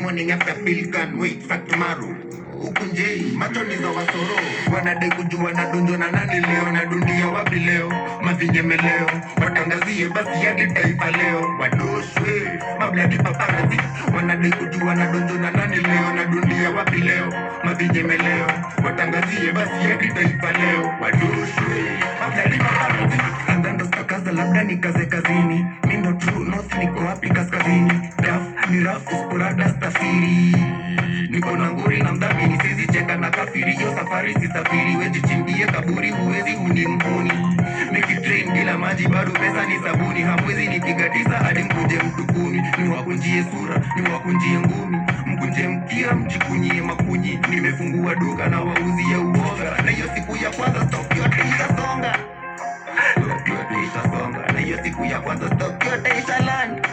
morning after pill can wait for tomorrow. Ukunjei, macho ni za wasoro. Wanadai kujua na dunjo na nani leo. Na dunia wapi leo, mavinyeme leo. Watangazie basi hadi taifa leo. Wadoshwe, mabladi paparazi. Wanadai kujua na dunjo na nani leo. Na dunia wapi leo, mavinyeme leo. Watangazie basi hadi taifa leo. Wadoshwe, mabladi paparazi. Andando stakaza labda ni kaze kazini. Mindo true north niko wapi kaskazini. Raf ni raf usporada stafiri. Niko na nguri na mdhamini sizi cheka na kafiri. Yo safari si safiri wejichimbie kaburi huwezi unimhuni. Meki train bila maji bado pesa ni sabuni. Hamwezi nipiga tisa hadi mkuje mtu kumi. Ni wakunjie sura, ni wakunjie ngumi. Mkunje mkia mchikunyie makunyi. Nimefungua duka na wauzie uoga. Na hiyo siku ya kwanza stock yote itasonga. Stock yote itasonga. Na hiyo siku ya kwanza stock yote italand.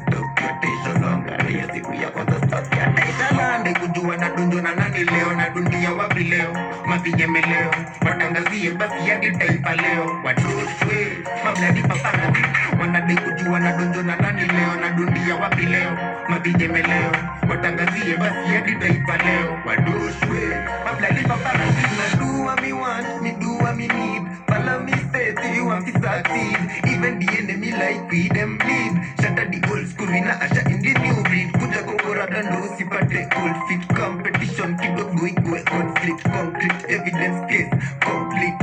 Stock yote itasonga. Na hiyo siku ya kwanza stock yote italand. Kujua na dunjo na nani leo. Na dunia wapi leo, mavinyeme leo. Watangazie basi hadi taifa leo. Wadoshwe, mabladi paparazi. Wanadai kujua na dunjo na nani leo. Na dunia wapi leo, mavinyeme leo. Watangazie basi hadi taifa leo. Wadoshwe, mabladi paparazi. Na do what me want, me do what me need. Follow me steady, you want to succeed. Even the enemy like we them bleed. Shatter the old school, we na asha in the new breed. Kuja kokora dando sipate cold fit. Competition kidogo ikwe conflict. Concrete evidence case complete.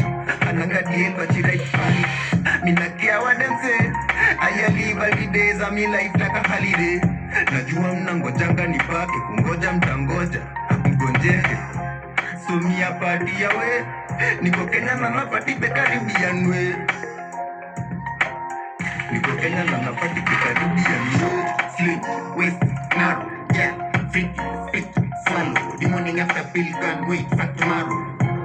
Ananga deal but she right funny. Me not care what them say. I live every days of me life like a holiday. Najua mnangojanga nipake kungoja mtangoja mgonjehe. So me a party away. Niko Kenya na napati pe Caribbean way. Niko Kenya na napati pe Caribbean way. Sleep, waist, narrow, yeah, fit, swallow. The morning after pill can wait for tomorrow.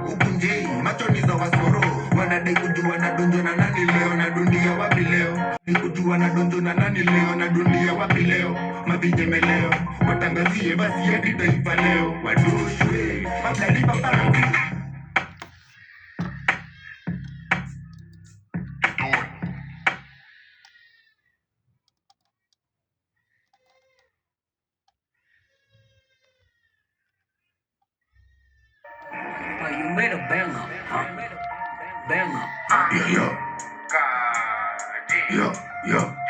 Ukunjei, macho ni za wasoro. Wanadai kujua na dunjo na nani leo. Na dunia wapi leo. Kujua na dunjo na nani leo. Na dunia wapi leo, mavinyeme leo. Watangazie basi hadi taifa leo. Wadoshwe, mabladi paparazi. You made a banger, huh? Banger. Yeah.